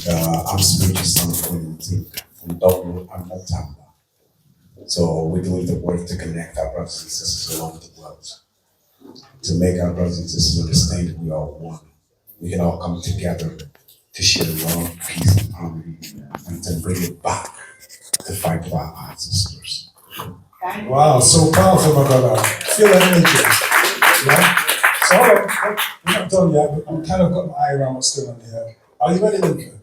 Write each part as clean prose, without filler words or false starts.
I'm spiritual son of Queen from Dublin and Montana. So we're doing the work to connect our brothers and sisters around the world, to make our brothers and sisters understand that we are one. We can all come together to share love, peace, and harmony, and to bring it back to fight for our ancestors. Wow, so powerful, my brother. Feel that energy. Yeah? So, hold on. I'm not done yet, but I'm kind of got my eye around what's going on here. Are you ready, Lincoln?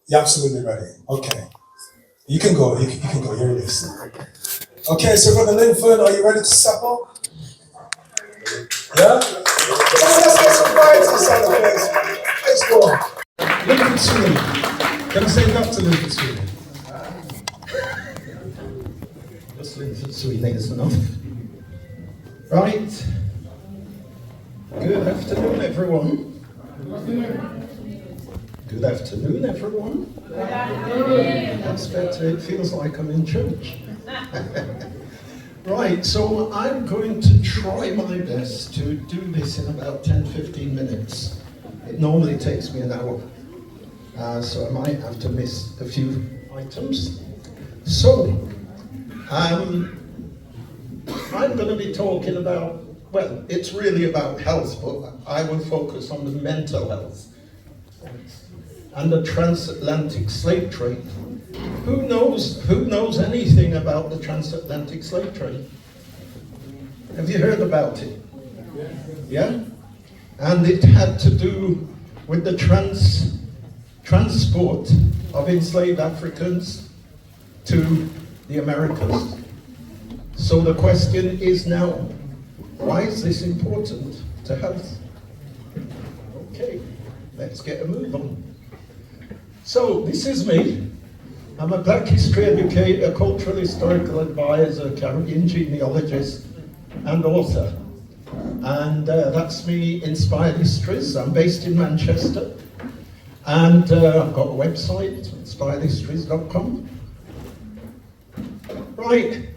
You're absolutely ready. Okay. You can go. You can go. You're released. Okay, so Brother Linford, are you ready to supple? Yeah? So let's get some vibes inside the place. Let's go. Lincoln Sweeney. Can I say that to Lincoln Sweeney? Just Lincoln Sweeney is enough. Right. Good afternoon, everyone. Good afternoon, everyone. That's better. It feels like I'm in church. Right, so I'm going to try my best to do this in about 10-15 minutes. It normally takes me an hour, so I might have to miss a few items. So, I'm going to be talking about, well, it's really about health, but I will focus on the mental health and the transatlantic slave trade. Who knows anything about the transatlantic slave trade? Have you heard about it? Yeah? And it had to do with the transport of enslaved Africans to the Americas. So the question is now, why is this important to health? Okay, let's get a move on. So this is me. I'm a Black history educator, cultural historical advisor, Caribbean genealogist, and author. And that's me, Inspired Histories. I'm based in Manchester. And I've got a website, inspiredhistories.com. Right.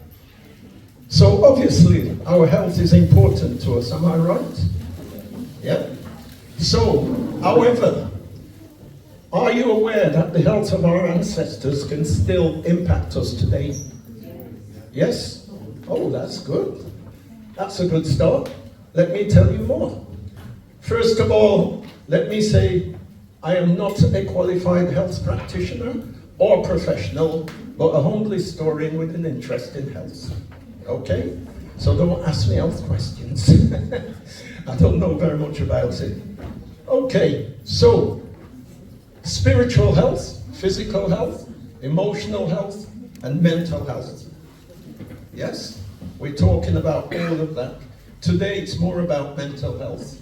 So obviously, our health is important to us, am I right? Yeah. So, however, are you aware that the health of our ancestors can still impact us today? Yes? Oh, that's good. That's a good start. Let me tell you more. First of all, let me say I am not a qualified health practitioner or professional, but a humble historian with an interest in health. Okay? So don't ask me health questions. I don't know very much about it. Okay, so spiritual health, physical health, emotional health, and mental health. Yes? We're talking about all of that. Today it's more about mental health.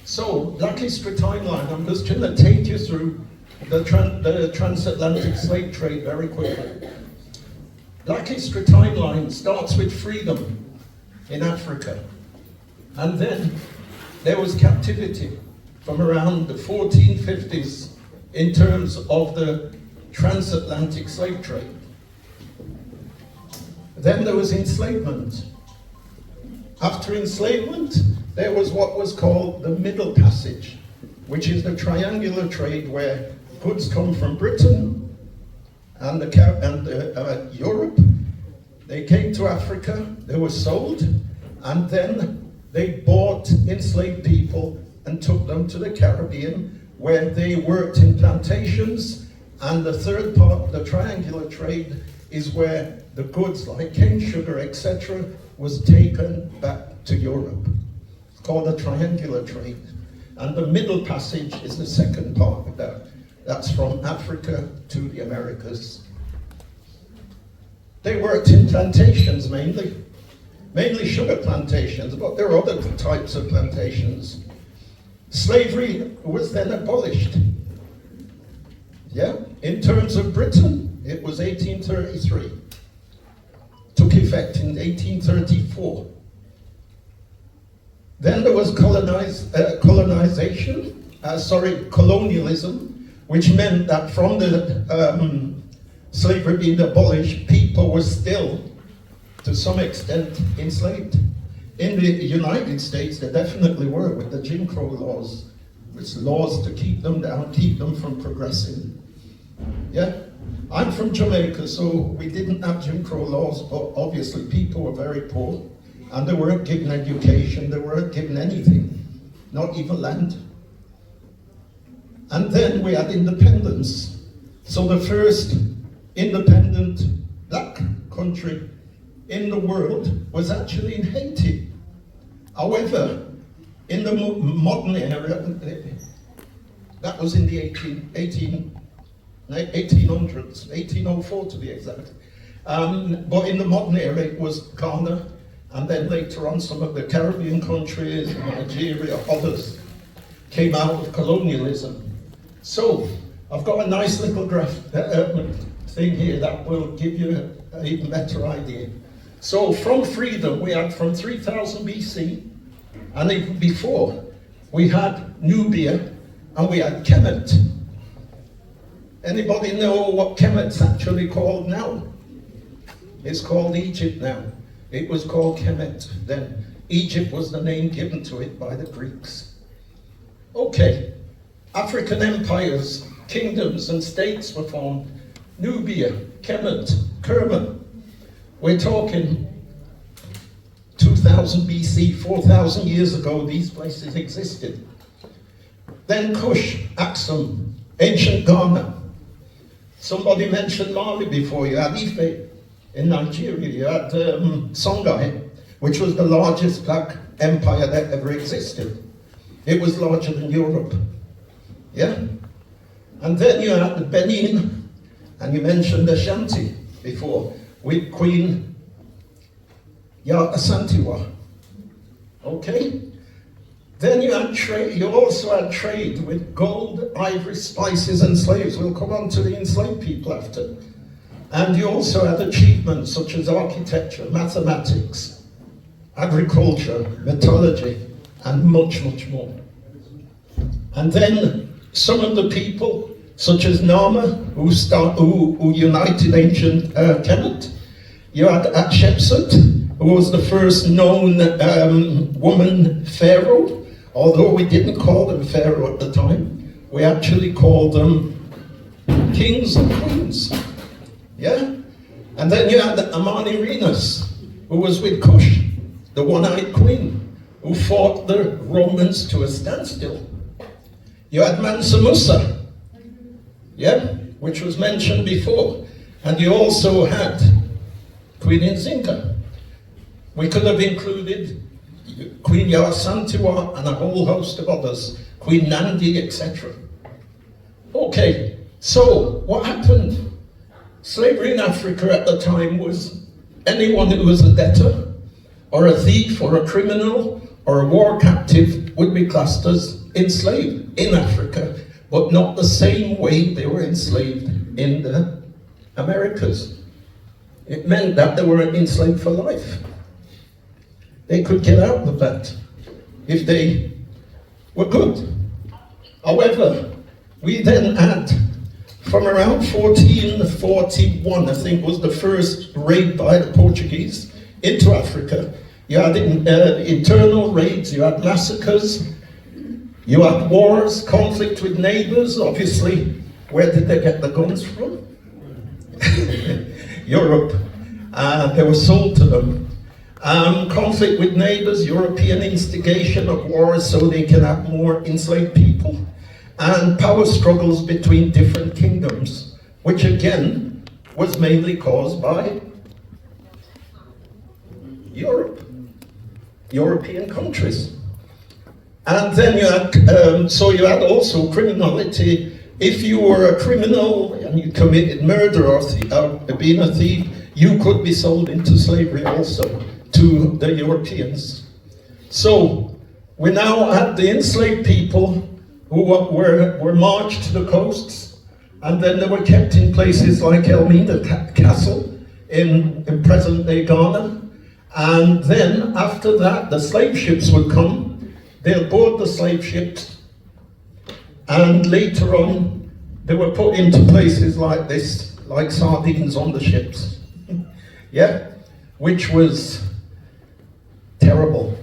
So, Black History Timeline, I'm just going to take you through the transatlantic slave trade very quickly. Black History Timeline starts with freedom in Africa. And then there was captivity from around the 1450s in terms of the transatlantic slave trade. Then there was enslavement. After enslavement, there was what was called the Middle Passage, which is the triangular trade where goods come from Britain and Europe. They came to Africa, they were sold, and then they bought enslaved people and took them to the Caribbean, where they worked in plantations. And the third part of the triangular trade is where the goods like cane sugar, etc., was taken back to Europe. It's called the triangular trade. And the Middle Passage is the second part of that. That's from Africa to the Americas. They worked in plantations mainly sugar plantations, but there are other types of plantations. Slavery was then abolished. Yeah, in terms of Britain, it was 1833. Took effect in 1834. Then there was colonialism, which meant that from the slavery being abolished, people were still, to some extent, enslaved. In the United States, they definitely were, with the Jim Crow laws. There's laws to keep them down, keep them from progressing. Yeah? I'm from Jamaica, so we didn't have Jim Crow laws, but obviously people were very poor, and they weren't given education, they weren't given anything, not even land. And then we had independence. So the first independent black country in the world was actually in Haiti. However, in the modern era, that was in the 1800s, 1804 to be exact. But in the modern era, it was Ghana, and then later on some of the Caribbean countries, Nigeria, others, came out of colonialism. So, I've got a nice little graph thing here that will give you an even better idea. So, from freedom, we had from 3000 BC, and even before, we had Nubia, and we had Kemet. Anybody know what Kemet's actually called now? It's called Egypt now. It was called Kemet then. Egypt was the name given to it by the Greeks. Okay, African empires, kingdoms and states were formed. Nubia, Kemet, Kerma. We're talking 2000 BC, 4,000 years ago, these places existed. Then Kush, Axum, ancient Ghana. Somebody mentioned Mali before. You had Ife in Nigeria. You had Songhai, which was the largest black empire that ever existed. It was larger than Europe. Yeah? And then you had the Benin, and you mentioned Ashanti before, with Queen Asantewa. Okay? Then you had trade, you also had trade with gold, ivory, spices, and slaves. We'll come on to the enslaved people after. And you also had achievements such as architecture, mathematics, agriculture, metallurgy, and much, much more. And then some of the people, such as Nama, who united ancient Kemet. You had Hatshepsut, who was the first known woman pharaoh. Although we didn't call them pharaoh at the time, we actually called them kings and queens. Yeah? And then you had Amani Renas, who was with Kush, the one-eyed queen, who fought the Romans to a standstill. You had Mansa Musa, yeah, which was mentioned before. And you also had Queen Nzinga. We could have included Queen Yasantiwa and a whole host of others, Queen Nandi, etc. Okay, so what happened? Slavery in Africa at the time was anyone who was a debtor, or a thief, or a criminal, or a war captive would be classed as enslaved in Africa, but not the same way they were enslaved in the Americas. It meant that they were enslaved for life. They could get out of that if they were good. However, we then had, from around 1441, I think was the first raid by the Portuguese into Africa. You had internal raids, you had massacres, you had wars, conflict with neighbors. Obviously, where did they get the guns from? Europe. They were sold to them. Conflict with neighbors, European instigation of wars so they can have more enslaved people, and power struggles between different kingdoms, which again was mainly caused by Europe, European countries. And then you had, so you had also criminality. If you were a criminal and you committed murder or being a thief, you could be sold into slavery also to the Europeans. So we now had the enslaved people who were marched to the coasts, and then they were kept in places like Elmina Castle in present-day Ghana. And then after that, the slave ships would come. They'll board the slave ships, and later on, they were put into places like this, like sardines on the ships. Yeah? Which was terrible.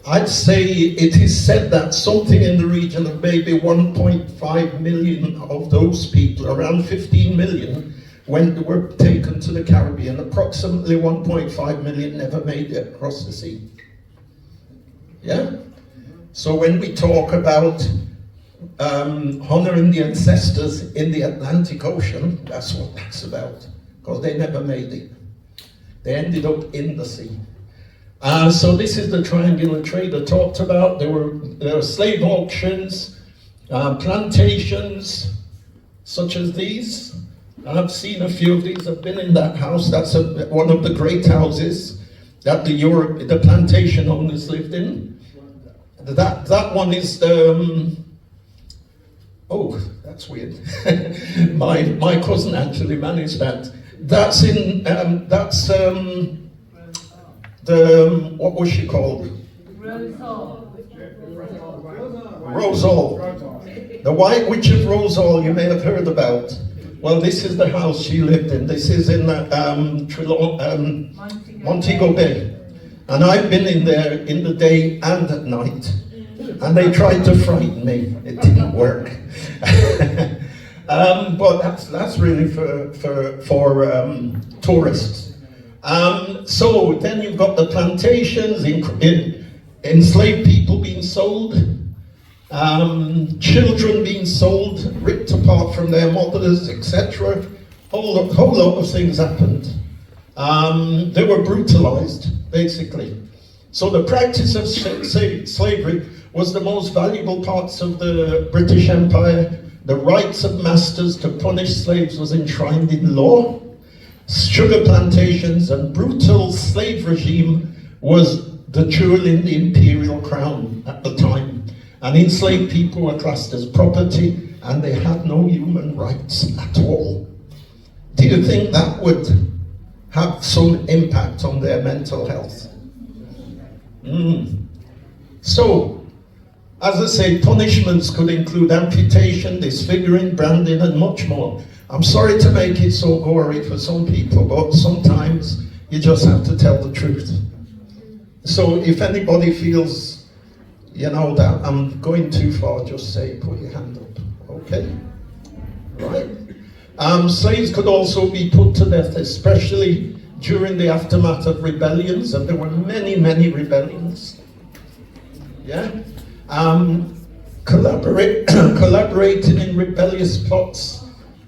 I'd say it is said that something in the region of maybe 1.5 million of those people, around 15 million, were taken to the Caribbean. Approximately 1.5 million never made it across the sea. Yeah? So when we talk about honoring the ancestors in the Atlantic Ocean, that's what that's about, because they never made it. They ended up in the sea. So this is the triangular trade I talked about. There were slave auctions, plantations, such as these. I've seen a few of these. I've been in that house. That's one of the great houses that the plantation owners lived in. That one is oh, that's weird. my cousin actually managed that. That's in what was she called? Rosal. The White Witch of Rosal, you may have heard about. Well, this is the house she lived in. This is in Montego Bay. And I've been in there in the day and at night. And they tried to frighten me. It didn't work. But that's really for tourists. So then you've got the plantations, enslaved people being sold, children being sold, ripped apart from their mothers, etc. Whole lot of things happened. They were brutalized, basically. So the practice of slavery was the most valuable parts of the British Empire. The rights of masters to punish slaves was enshrined in law. Sugar plantations and brutal slave regime was the jewel in the imperial crown at the time. And enslaved people were classed as property and they had no human rights at all. Do you think that would have some impact on their mental health? So, as I say, punishments could include amputation, disfiguring, branding, and much more. I'm sorry to make it so gory for some people, but sometimes you just have to tell the truth. So if anybody feels, that I'm going too far, just say, put your hand up, okay? Right? Slaves could also be put to death, especially during the aftermath of rebellions, and there were many, many rebellions. Yeah? Collaborating in rebellious plots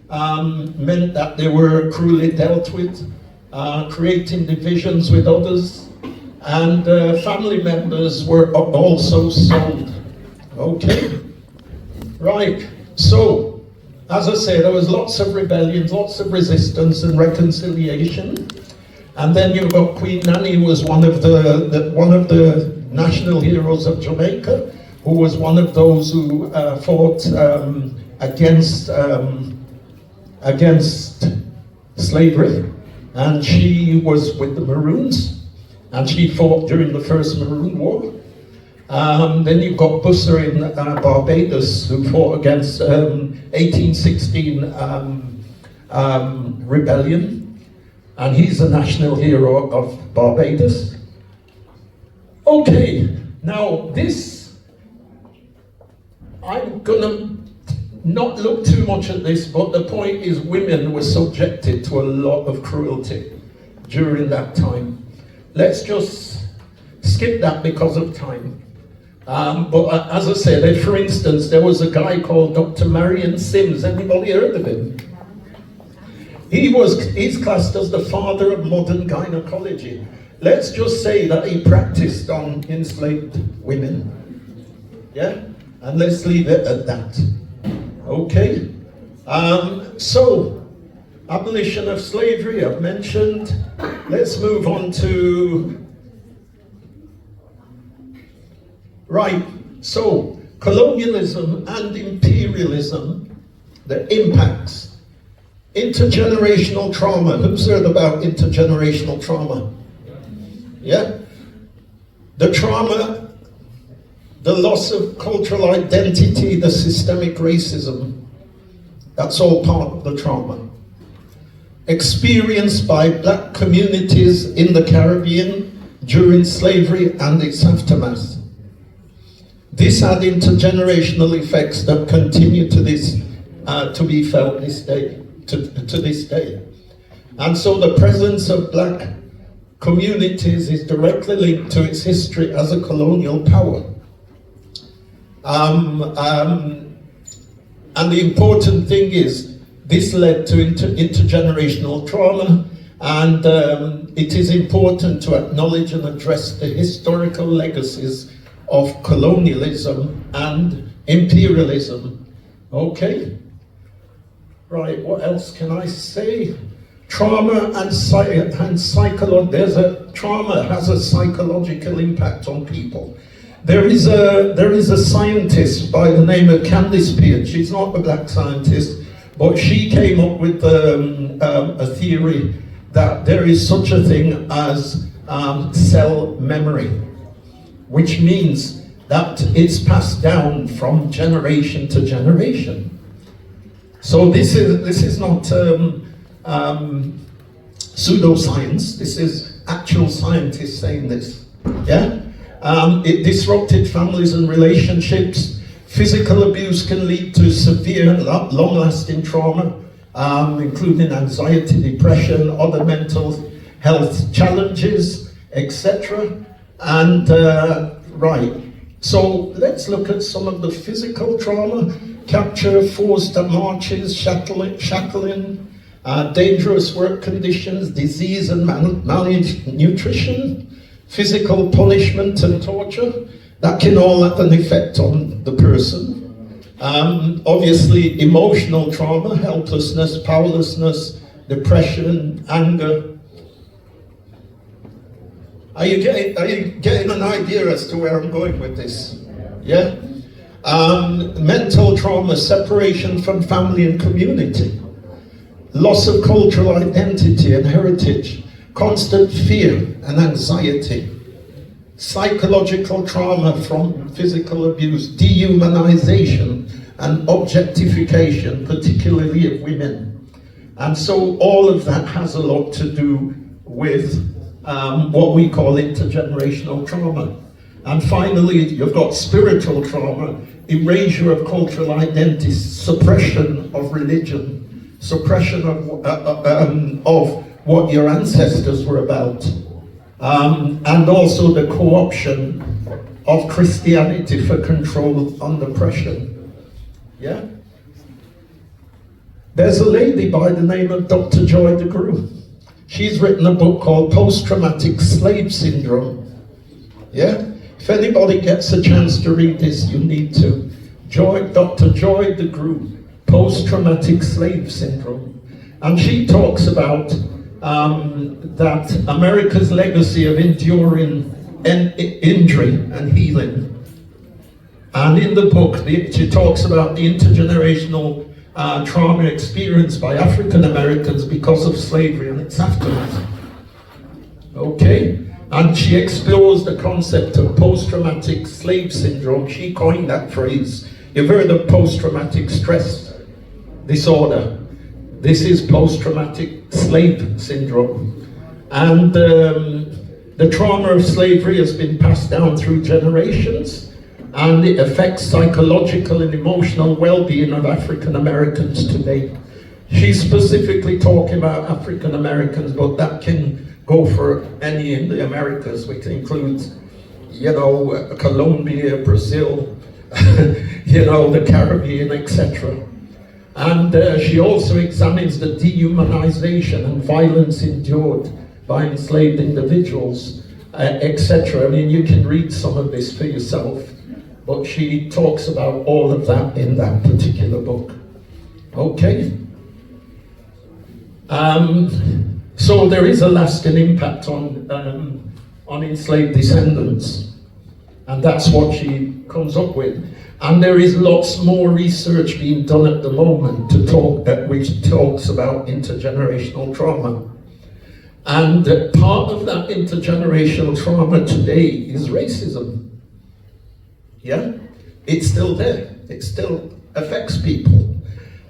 meant that they were cruelly dealt with, creating divisions with others, and family members were also sold. Okay? Right. So, as I said, there was lots of rebellions, lots of resistance and reconciliation. And then you've got Queen Nanny, who was one of the national heroes of Jamaica, who was one of those who fought against slavery, and she was with the Maroons, and she fought during the First Maroon War. Then you've got Busser in Barbados, who fought against 1816 rebellion, and he's a national hero of Barbados. Okay, now this, I'm gonna not look too much at this, but the point is women were subjected to a lot of cruelty during that time. Let's just skip that because of time. But as I said, for instance, there was a guy called Dr. Marion Sims. Anybody heard of him? He's classed as the father of modern gynecology. Let's just say that he practiced on enslaved women. Yeah? And let's leave it at that. Okay? So, abolition of slavery, I've mentioned. Let's move on to... Right, so, colonialism and imperialism, the impacts. Intergenerational trauma. Who's heard about intergenerational trauma? Yeah? The trauma, the loss of cultural identity, the systemic racism, that's all part of the trauma. Experienced by black communities in the Caribbean during slavery and its aftermath. this had intergenerational effects that continue to be felt this day, to this day. And so the presence of black communities is directly linked to its history as a colonial power. And the important thing is, this led to intergenerational trauma, and it is important to acknowledge and address the historical legacies of colonialism and imperialism. Okay? Right, what else can I say? Trauma and trauma has a psychological impact on people. There is a scientist by the name of Candice Pearce. She's not a black scientist, but she came up with a theory that there is such a thing as cell memory, which means that it's passed down from generation to generation. So this is not pseudoscience. This is actual scientists saying this. Yeah. It disrupted families and relationships. Physical abuse can lead to severe and long-lasting trauma, including anxiety, depression, other mental health challenges, etc. And right, so let's look at some of the physical trauma: capture, forced marches, shackling, dangerous work conditions, disease and malnutrition, physical punishment and torture. That can all have an effect on the person. Obviously, emotional trauma, helplessness, powerlessness, depression, anger. Are you getting an idea as to where I'm going with this? Yeah? Mental trauma, separation from family and community, loss of cultural identity and heritage, constant fear and anxiety, psychological trauma from physical abuse, dehumanization and objectification, particularly of women. And so all of that has a lot to do with what we call intergenerational trauma. And finally, you've got spiritual trauma, erasure of cultural identity, suppression of religion, suppression of what your ancestors were about, and also the co-option of Christianity for control and oppression. Yeah? There's a lady by the name of Dr. Joy DeGruy. She's written a book called Post-Traumatic Slave Syndrome. Yeah? If anybody gets a chance to read this, you need to. Dr. Joy DeGruy, Post-Traumatic Slave Syndrome. And she talks about that America's legacy of enduring injury and healing. And in the book, she talks about the intergenerational trauma experienced by African Americans because of slavery and its aftermath. Okay? And she explores the concept of post-traumatic slave syndrome. She coined that phrase. You've heard of post-traumatic stress disorder. This is post-traumatic slave syndrome. And the trauma of slavery has been passed down through generations, and it affects psychological and emotional well-being of African Americans today. She's specifically talking about African Americans, but that can go for any in the Americas, which includes, Colombia, Brazil, the Caribbean, etc. And she also examines the dehumanization and violence endured by enslaved individuals, etc. I mean, you can read some of this for yourself, but she talks about all of that in that particular book. Okay? So there is a lasting impact on enslaved descendants, and that's what she comes up with. And there is lots more research being done at the moment which talks about intergenerational trauma. And part of that intergenerational trauma today is racism. Yeah? It's still there. It still affects people.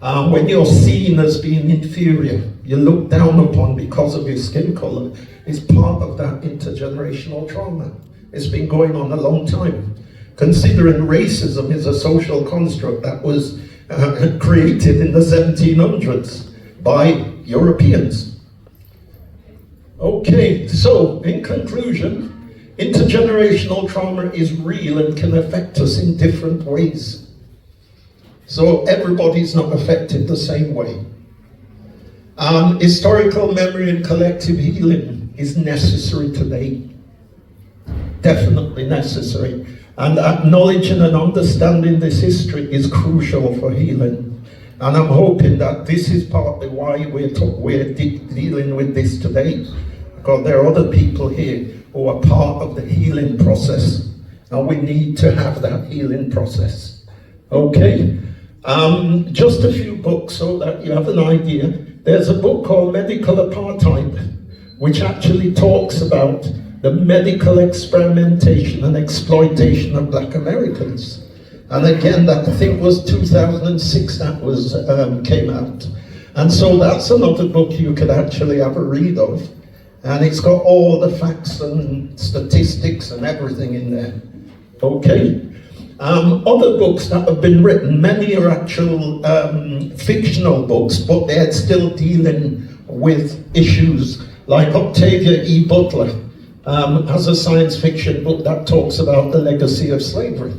When you're seen as being inferior, you're looked down upon because of your skin color, it's part of that intergenerational trauma. It's been going on a long time. considering racism is a social construct that was created in the 1700s by Europeans. Okay, so in conclusion, intergenerational trauma is real and can affect us in different ways. So everybody's not affected the same way. Historical memory and collective healing is necessary today. Definitely necessary. And acknowledging and understanding this history is crucial for healing. And I'm hoping that this is partly why we're dealing with this today. Because there are other people here who are part of the healing process. And we need to have that healing process. Okay? Just a few books so that you have an idea. There's a book called Medical Apartheid, which actually talks about the medical experimentation and exploitation of Black Americans. And again, that I think was 2006 that was came out. And so that's another book you could actually have a read of. And it's got all the facts and statistics and everything in there. Okay? Other books that have been written, many are actual fictional books, but they're still dealing with issues like Octavia E. Butler has a science fiction book that talks about the legacy of slavery.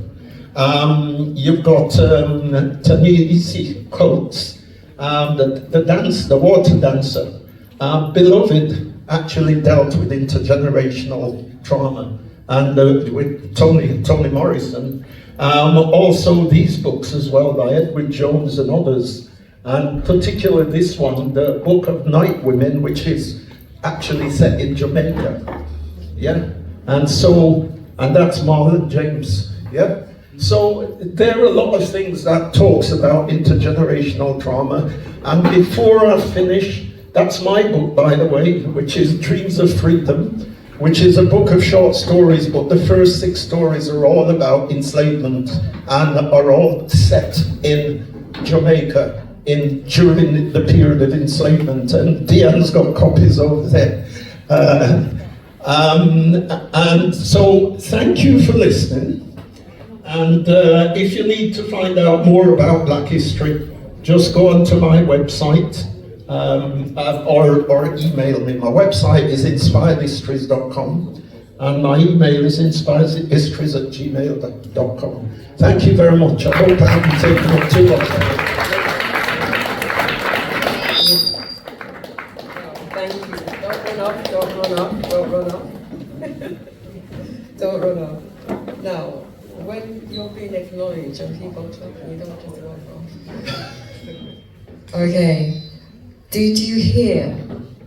You've got Ta-Nehisi Coates, the water dancer. Beloved actually dealt with intergenerational trauma, and with Toni Morrison. Also these books as well by Edward Jones and others, and particularly this one, the Book of Night Women, which is actually set in Jamaica. Yeah, and that's Marlon James. Yeah, so there are a lot of things that talks about intergenerational trauma. And before I finish, that's my book, by the way, which is Dreams of Freedom, which is a book of short stories, but the first 6 stories are all about enslavement and are all set in Jamaica during the period of enslavement. And Deanne's got copies over there. And so thank you for listening. And if you need to find out more about Black history, just go onto my website or email me. My website is inspiredhistories.com and my email is inspiredhistories@gmail.com. Thank you very much. I hope I haven't taken up too much time. Thank you. Don't run off, don't run off, don't run off. Don't run off. Now, when you're being acknowledged and people talking, you don't just run off. Okay. Did you hear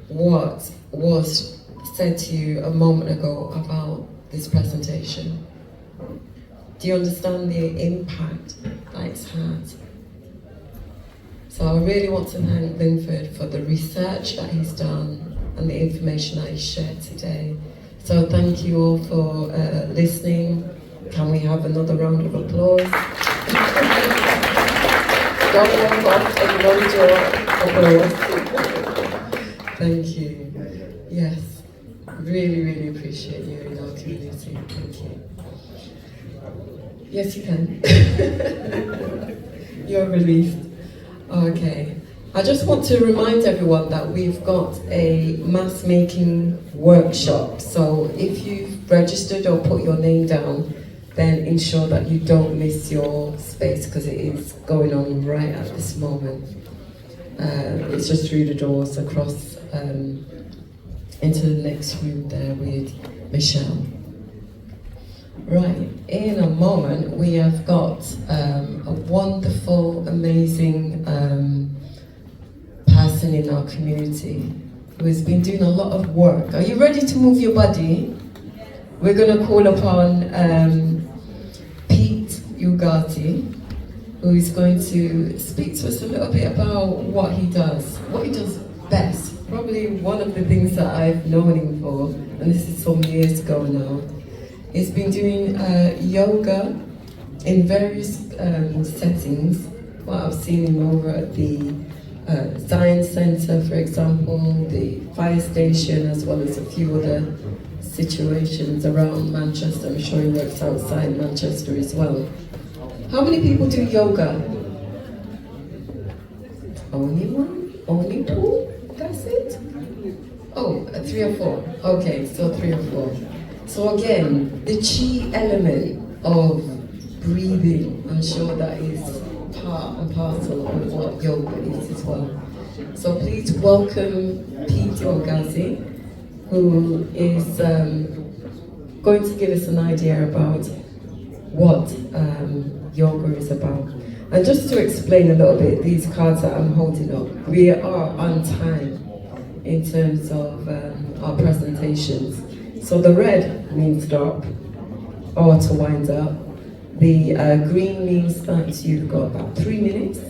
what was said to you a moment ago about this presentation? Do you understand the impact that it's had? So I really want to thank Linford for the research that he's done and the information that he shared today. So thank you all for listening. Can we have another round of applause? Don't walk off, acknowledge your applause. Thank you. Yes, really, really appreciate you in our community. Thank you. Yes, you can. You're released. Okay. I just want to remind everyone that we've got a mask making workshop. So if you've registered or put your name down, then ensure that you don't miss your space because it is going on right at this moment. It's just through the doors across into the next room there with Michelle. Right, in a moment we have got a wonderful, amazing person in our community who has been doing a lot of work. Are you ready to move your body? We're going to call upon Pete Ugarte, who is going to speak to us a little bit about what he does best. Probably one of the things that I've known him for, and this is some years ago now, he's been doing yoga in various settings. Well, I've seen him over at the Science Centre, for example, the fire station, as well as a few other situations around Manchester. I'm sure he works outside Manchester as well. How many people do yoga? Only one? Only two? That's it? Oh, 3 or 4. Okay, so 3 or 4. So again, the chi element of breathing, I'm sure that is part and parcel of what yoga is as well. So please welcome Pete Ogazi, who is going to give us an idea about what yoga is about. And just to explain a little bit, these cards that I'm holding up, we are on time in terms of our presentations. So the red means stop or to wind up. The green means that you've got about 3 minutes,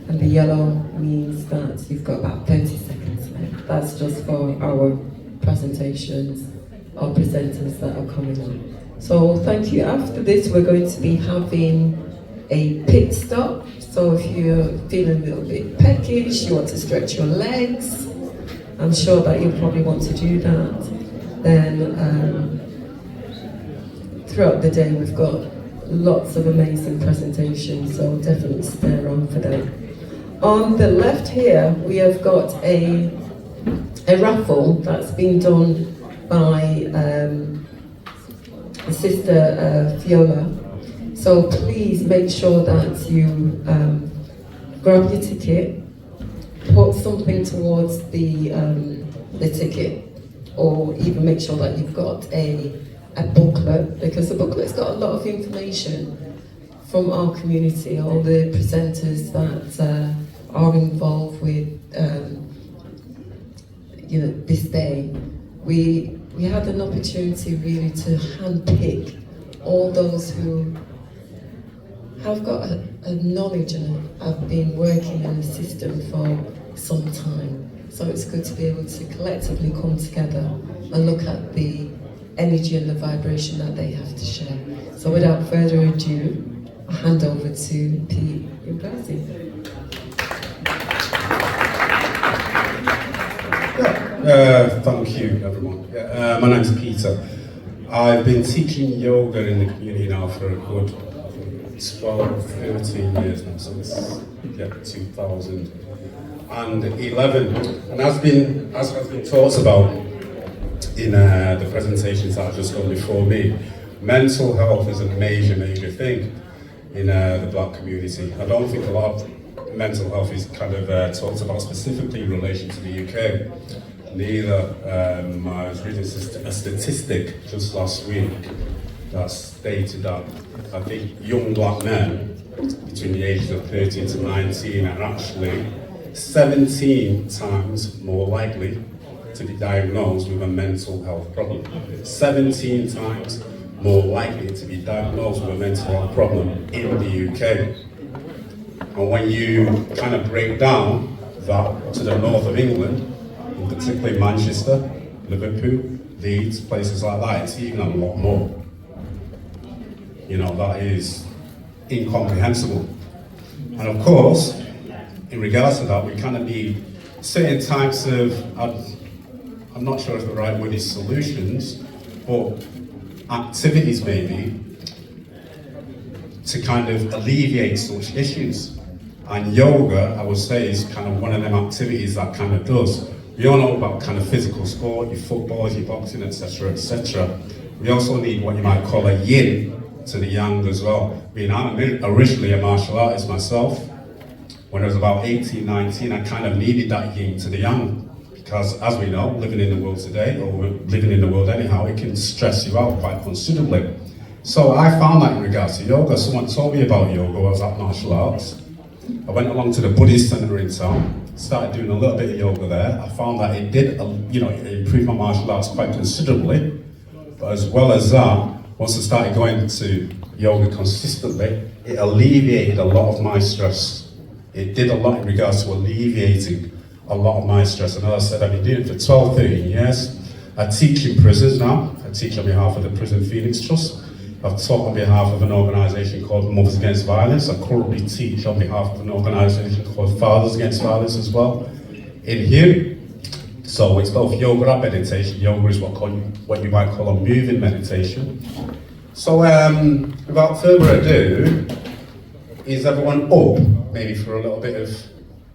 and the yellow means that you've got about 30 seconds left. That's just for our presentations or presenters that are coming on. So thank you. After this, we're going to be having a pit stop. So if you're feeling a little bit peckish, you want to stretch your legs, I'm sure that you'll probably want to do that. Then throughout the day, we've got lots of amazing presentations, so definitely stay around for that. On the left here, we have got a raffle that's been done by Sister Fiola. So please make sure that you grab your ticket, put something towards the ticket, or even make sure that you've got a booklet, because the booklet's got a lot of information from our community, all the presenters that are involved with this day. We had an opportunity really to handpick all those who have got a knowledge and have been working in the system for some time. So it's good to be able to collectively come together and look at the energy and the vibration that they have to share. So without further ado, I'll hand over to Pete Ugazi. Thank you, everyone. My name's Peter. I've been teaching yoga in the community now for a good 12, 13 years now, so it's 2011. And as has been talked about in the presentations that have just gone before me, mental health is a major thing in the black community. I don't think a lot of mental health is kind of talked about specifically in relation to the UK. Neither. I was reading a statistic just last week that stated that I think young black men between the ages of 13 to 19 are actually 17 times more likely to be diagnosed with a mental health problem. 17 times more likely to be diagnosed with a mental health problem in the UK. And when you kind of break down that to the north of England, particularly Manchester, Liverpool, Leeds, places like that, it's even a lot more. That is incomprehensible. And of course, in regards to that, we kind of need certain types of, I'm not sure if the right word is solutions, but activities maybe, to kind of alleviate such issues. And yoga, I would say, is kind of one of them activities that kind of does. We all know about kind of physical sport, your football, your boxing, etc., etc. We also need what you might call a yin to the yang as well. I'm originally a martial artist myself. When I was about 18, 19, I kind of needed that yin to the yang. Because as we know, living in the world today, or living in the world anyhow, it can stress you out quite considerably. So I found that in regards to yoga. Someone told me about yoga while I was at martial arts. I went along to the Buddhist center in town, started doing a little bit of yoga there. I found that it did, it improved my martial arts quite considerably. But as well as that, once I started going to yoga consistently, it alleviated a lot of my stress. It did a lot in regards to alleviating a lot of my stress. And as I said, I've been doing it for 12, 13 years. I teach in prisons now. I teach on behalf of the Prison Phoenix Trust I've taught on behalf of an organisation called Mothers Against Violence. I currently teach on behalf of an organisation called Fathers Against Violence as well in here. So it's both yoga and meditation. Yoga is what you might call a moving meditation. So without further ado, is everyone up? Maybe for a little bit of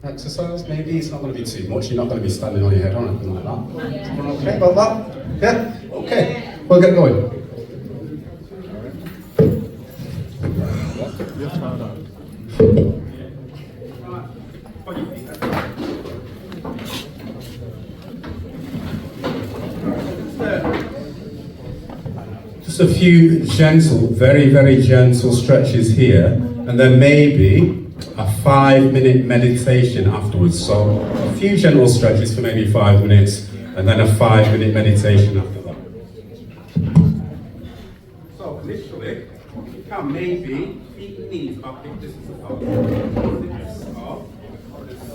exercise? Maybe it's not going to be too much. You're not going to be standing on your head or anything like that. Everyone okay about that? Yeah? Okay. We'll get going. Just a few gentle, very, very gentle stretches here, and then maybe a 5-minute meditation afterwards. So a few gentle stretches for maybe 5 minutes, and then a 5-minute meditation after that. So initially, you can maybe keep the knees about big distance apart.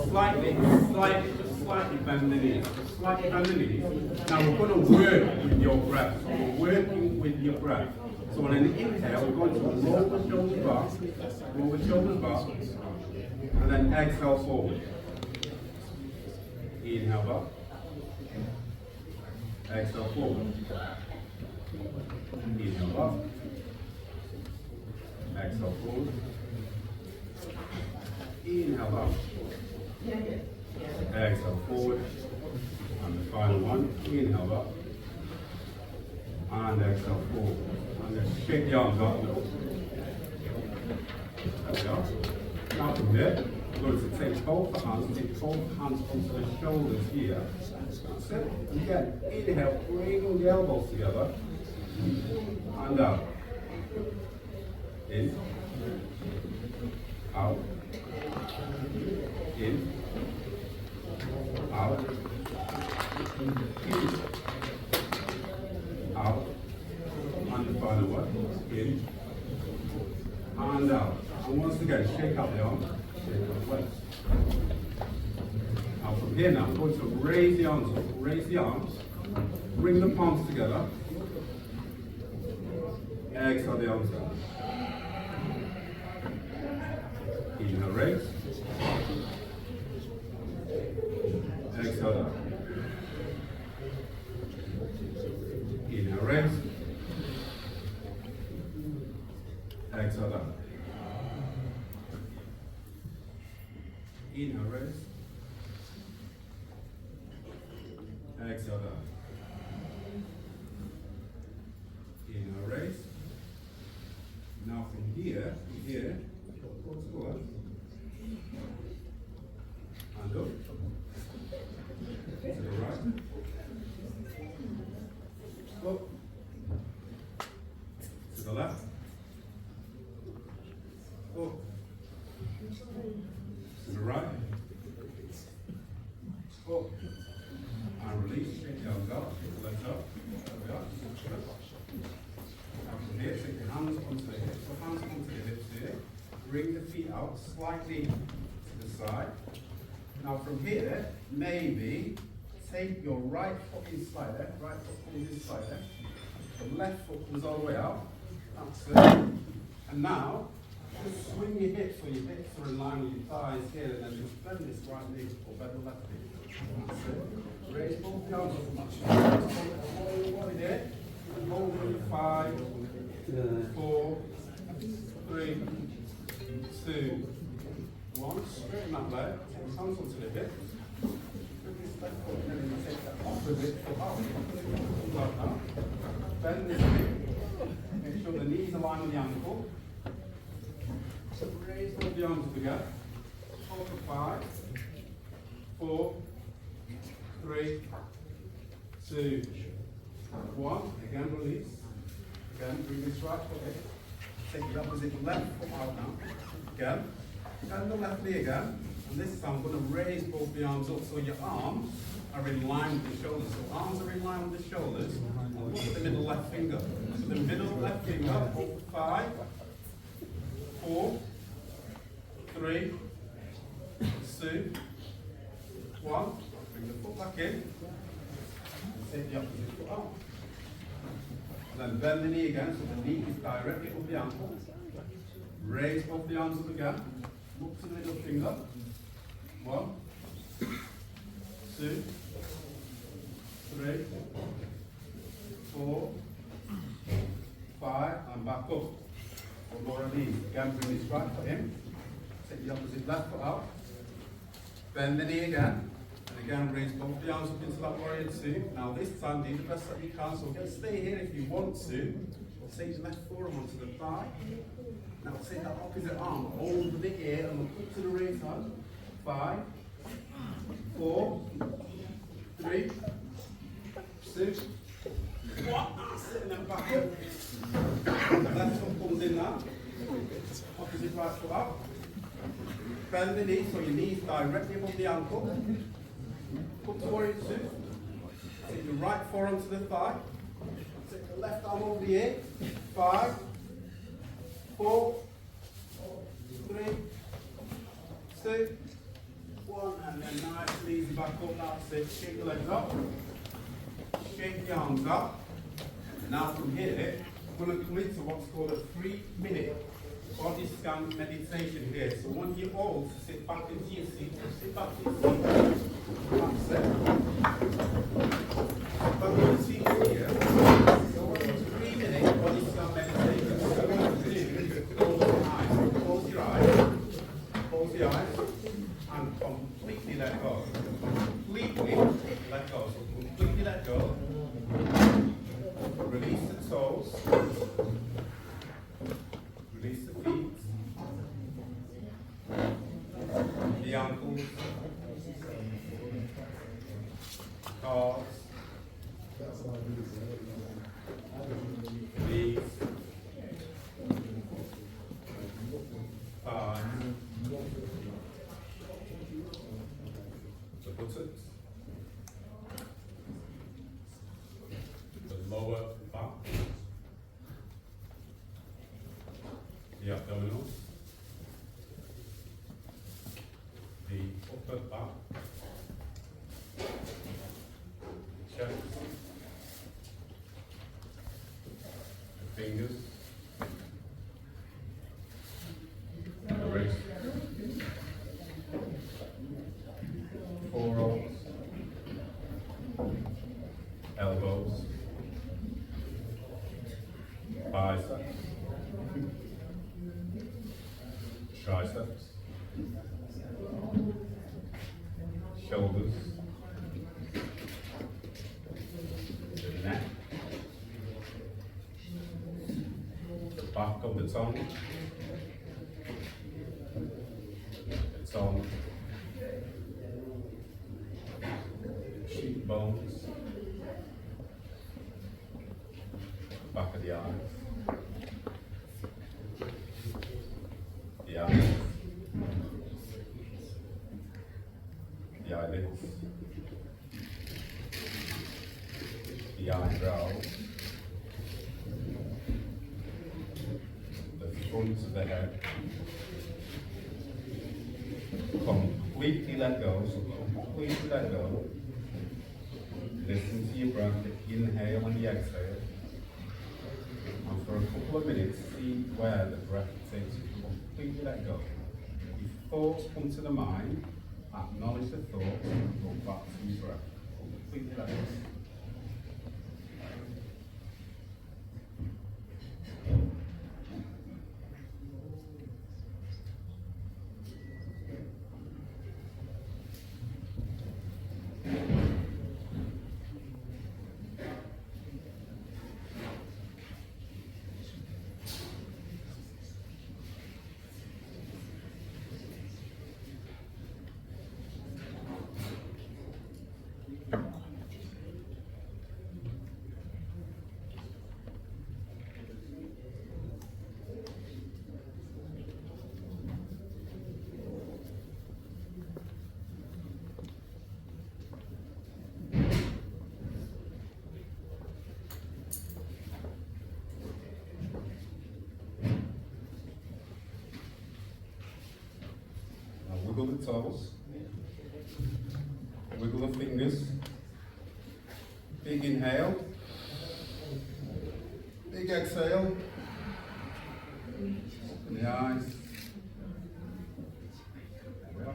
Slightly bend the knees. Slightly bend the knees. Now we're going to work with your breath. So we're working with your breath. So on an inhale, we're going to roll the shoulders back, and then exhale forward. Inhale back. Exhale forward. Inhale back. Exhale forward. Inhale back. Exhale forward. And the final one. Inhale back. And exhale forward. And then shake the arms out. There we are. Now from there, we're going to take both hands onto the shoulders here. That's it. Again, inhale, bring the elbows together. And out. In. Out. In. Out. In. Out. And the final one. In. And out. And once again, shake out the arms. Shake out the legs. Now from here now, I'm going to raise the arms up. Raise the arms. Bring the palms together. Exhale the arms down. Inhale, raise. Exhale down. Inhale, raise. Exhale down. Inhale, raise. Exhale down. Inhale, raise. Now from here, go to the left. And up. To the right. Up. To the left. Up. To the right. Up. And release. Shake the arms out. Shake the legs out. There we are. Now from here, take the hands onto the hips. So hands onto the hips here. Bring the feet out slightly to the side. Now from here, maybe take your right foot inside there. Right foot comes inside there. The left foot comes all the way out. That's it. And now, just swing your hips so your hips are in line with your thighs here, and then just bend this right knee or bend the left knee. That's it. Raise both the arms up much. Hold your body there. Hold in 5, 4, 3, 2, 1. Straighten that leg. Take hands onto the hips. Bring this left foot, and then you take that opposite foot out. Like that. Bend this knee. Make sure the knees align with the ankle. So raise both the arms together. Hold for 5, 4, 3, 2, 1. Again, release. Again, bring this right foot in. Take the opposite left foot out now. Again. Bend the left knee again. And this time I'm going to raise both the arms up so your arms are in line with the shoulders. So arms are in line with the shoulders. And look at the middle left finger. So the middle left finger, 5, 4, 3, 2, 1. Bring the foot back in. And take the opposite foot out. And then bend the knee again, so the knee is directly above the ankle. Raise both the arms up again. Look to the middle finger. 1, 2, 3, 4, 5, and back up. One more of these. Again, bring this right foot in. Take the opposite left foot out. Bend the knee again. And again, raise both the arms up into that warrior 2. Now this time, do the best that you can. So again, stay here if you want to. Take the left forearm onto the thigh. Now take that opposite arm over the ear and look up to the right side. 5, 4, 3, 2, 1. That's it, and then back up. Left foot comes in now. Opposite right foot out. Bend the knee so your knee is directly above the ankle. Up to warrior 2. Take the right forearm to the thigh. Take the left arm over the ear. 5, 4, 3, 2, 1, and then nice and easy back up. That's it. Shake the legs up. Shake the arms up. Now from here, we're going to come into what's called a 3-minute body scan meditation here. So I want you all to sit back into your seat. Sit back into your seat. That's it. Sit back into your seat here. So we're going to 3-minute body scan meditation. So what we're going to do is close your eyes. Close your eyes. Close your eyes. And completely let go. Completely let go. So completely let go. Release the toes. Release the feet. The ankles. Calves. Knees. Thighs. The buttocks. The lower back. The abdominals. The upper back. The chest. The fingers. The wrist. Forearms. Elbows. Biceps. Triceps. Shoulders. The neck. The back of the tongue. The tongue. Cheekbones. Back of the eyes. The eyes. The eyelids. The eyebrows. The front of the head. Completely let go, so completely let go. Listen to your breath, the inhale and the exhale. And for a couple of minutes, see where the breath takes you. Completely let go. If thoughts come to the mind, acknowledge the thoughts and go back to your breath. Completely let go. Wiggle the toes, wiggle the fingers, big inhale, Big exhale. Open the eyes. There we are.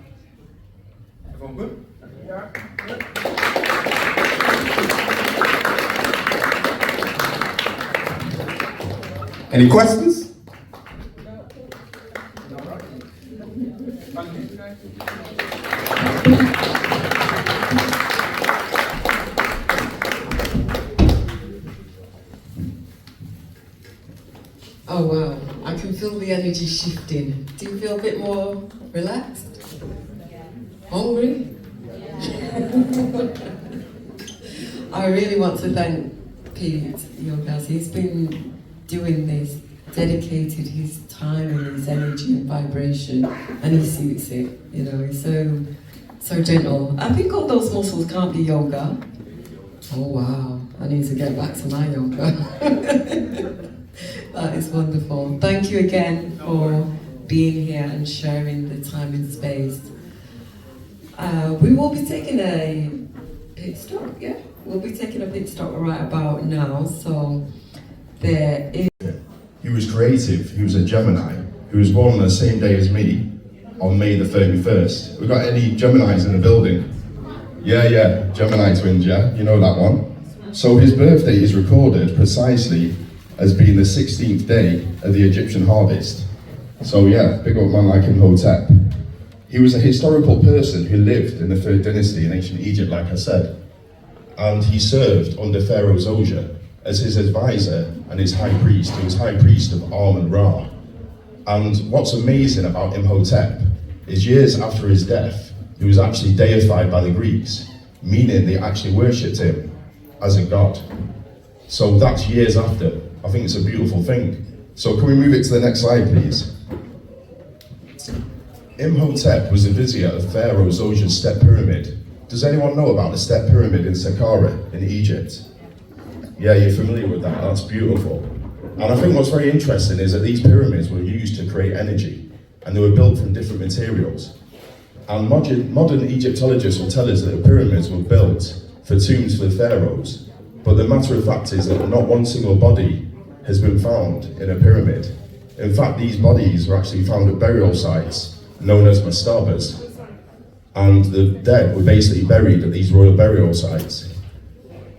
Everyone good? Yeah. Any questions? Oh wow, I can feel the energy shifting. Do you feel a bit more relaxed? Hungry? I really want to thank Pete Yogas. He's been doing this, dedicated his time and his energy and vibration, and he suits it. You know, he's so gentle. I think all those muscles can't be yoga. Oh wow, I need to get back to my yoga. That is wonderful. Thank you again for being here and sharing the time and space. We will be taking a pit stop, yeah? We'll be taking a pit stop right about now, so there is... He was creative, he was a Gemini, he was born on the same day as me, on May the 31st. We got any Geminis in the building? Yeah, Gemini twins, yeah? You know that one? So his birthday is recorded precisely as being the 16th day of the Egyptian harvest. So yeah, big up man like Imhotep. He was a historical person who lived in the 3rd dynasty in ancient Egypt, like I said. And he served under Pharaoh Zoser as his advisor and his high priest. He was high priest of Amun-Ra. And what's amazing about Imhotep is years after his death, he was actually deified by the Greeks, meaning they actually worshipped him as a god. So that's years after. I think it's a beautiful thing. So can we move it to the next slide, please? Imhotep was the vizier of Pharaoh Zoser's step pyramid. Does anyone know about the step pyramid in Saqqara in Egypt? Yeah, you're familiar with that, that's beautiful. And I think what's very interesting is that these pyramids were used to create energy, and they were built from different materials. And modern Egyptologists will tell us that the pyramids were built for tombs for the pharaohs, but the matter of fact is that not one single body has been found in a pyramid. In fact, these bodies were actually found at burial sites known as mastabas, and the dead were basically buried at these royal burial sites.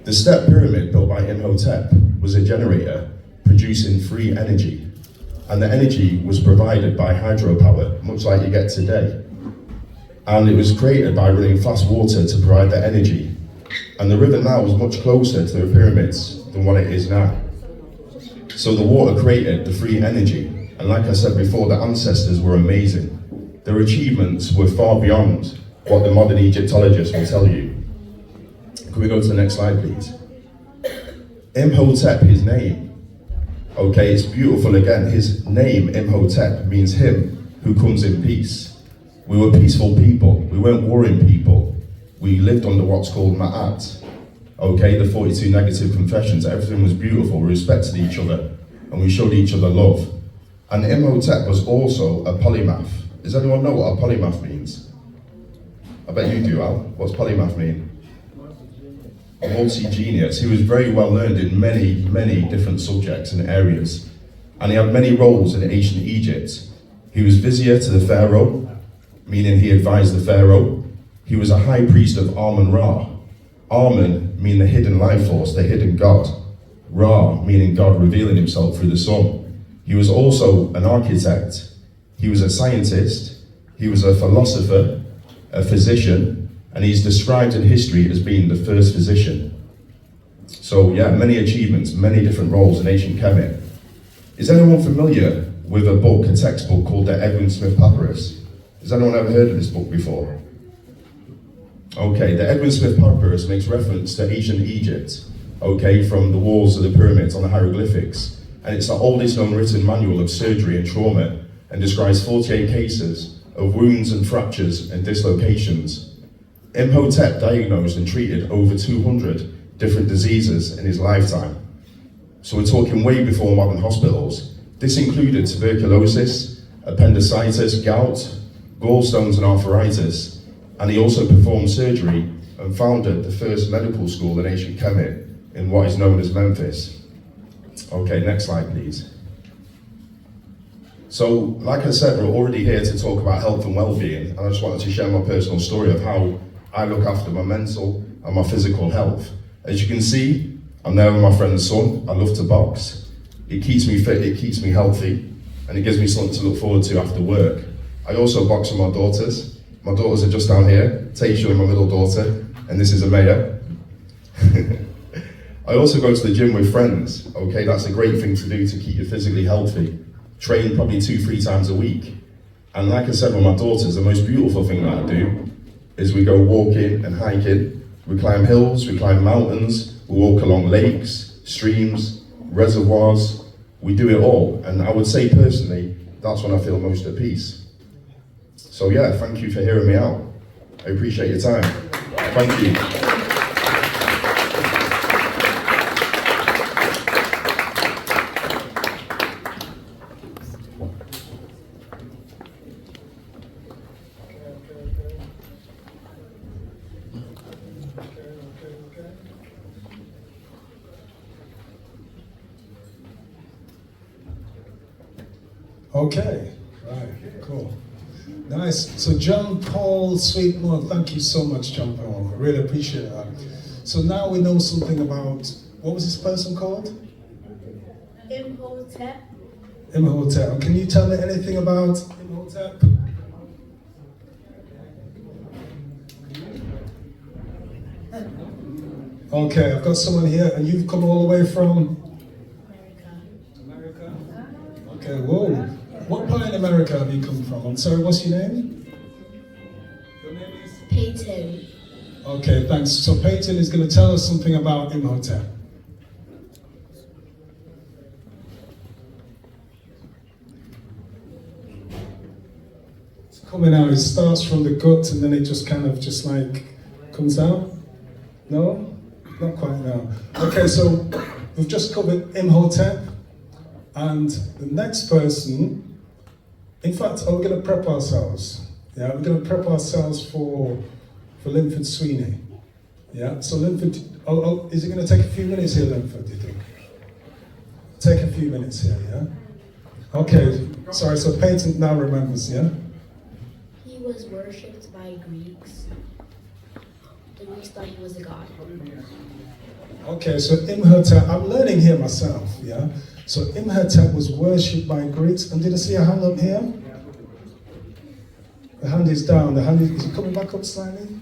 The step pyramid built by Imhotep was a generator producing free energy, and the energy was provided by hydropower, much like you get today. And it was created by running fast water to provide the energy. And the river Nile was much closer to the pyramids than what it is now. So the water created the free energy. And like I said before, the ancestors were amazing. Their achievements were far beyond what the modern Egyptologists will tell you. Can we go to the next slide, please? Imhotep, his name. Okay, it's beautiful again. His name, Imhotep, means him who comes in peace. We were peaceful people. We weren't warring people. We lived under what's called Ma'at. Okay, the 42 negative confessions. Everything was beautiful. We respected each other and we showed each other love. And Imhotep was also a polymath. Does anyone know what a polymath means? I bet you do, Al. What's polymath mean? A multi-genius. He was very well learned in many, many different subjects and areas. And he had many roles in ancient Egypt. He was vizier to the pharaoh, meaning he advised the pharaoh. He was a high priest of Amun-Ra. Amun meaning the hidden life force, the hidden god. Ra meaning God revealing himself through the sun. He was also an architect. He was a scientist. He was a philosopher, a physician, and he's described in history as being the first physician. So yeah, many achievements, many different roles in ancient Kemet. Is anyone familiar with a book, a textbook called the Edwin Smith Papyrus? Has anyone ever heard of this book before? Okay, the Edwin Smith Papyrus makes reference to ancient Egypt, okay, from the walls of the pyramids on the hieroglyphics. And it's the oldest known written manual of surgery and trauma, and describes 48 cases of wounds and fractures and dislocations. Imhotep diagnosed and treated over 200 different diseases in his lifetime. So we're talking way before modern hospitals. This included tuberculosis, appendicitis, gout, gallstones and arthritis. And he also performed surgery and founded the first medical school in ancient Kemet in what is known as Memphis. Okay, next slide, please. So, like I said, we're already here to talk about health and well-being, and I just wanted to share my personal story of how I look after my mental and my physical health. As you can see, I'm there with my friend's son. I love to box. It keeps me fit, it keeps me healthy, and it gives me something to look forward to after work. I also box with my daughters. My daughters are just down here. Taysha, my middle daughter, and this is Amaya. I also go to the gym with friends. Okay, that's a great thing to do to keep you physically healthy. Train probably 2-3 times a week. And like I said with my daughters, the most beautiful thing that I do is we go walking and hiking. We climb hills, we climb mountains, we walk along lakes, streams, reservoirs. We do it all. And I would say personally, that's when I feel most at peace. So yeah, thank you for hearing me out. I appreciate your time. Thank you. Okay, right, cool. Nice. So John Paul Sweetmore, thank you so much, John Paul. I really appreciate that. So now we know something about, what was this person called? Imhotep. Imhotep. And can you tell me anything about Imhotep? Okay, I've got someone here, and you've come all the way from? America. Okay, whoa. What part in America have you come from? I'm sorry, what's your name? Your name is? Peyton. Okay, thanks. So Peyton is going to tell us something about Imhotep. It's coming out. It starts from the gut and then it just kind of just like comes out. No? Not quite now. Okay, so we've just covered Imhotep, and the next person, in fact, we're going to prep ourselves. Yeah, we're going to prep ourselves for Linford Sweeney. Yeah, so Linford, is it going to take a few minutes here, Linford, do you think? Take a few minutes here, yeah? Okay, sorry, so Peyton now remembers, yeah? He was worshipped by Greeks. The Greeks thought he was a god. Okay, so Imhotep, I'm learning here myself, yeah? So Imhotep was worshipped by Greeks, and did I see a hand up here? The hand is down, the hand is it coming back up slightly?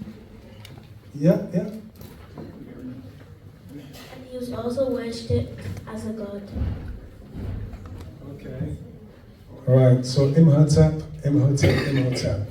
Yeah, yeah? And he was also worshipped as a god. Okay. All right, so Imhotep, Imhotep, Imhotep.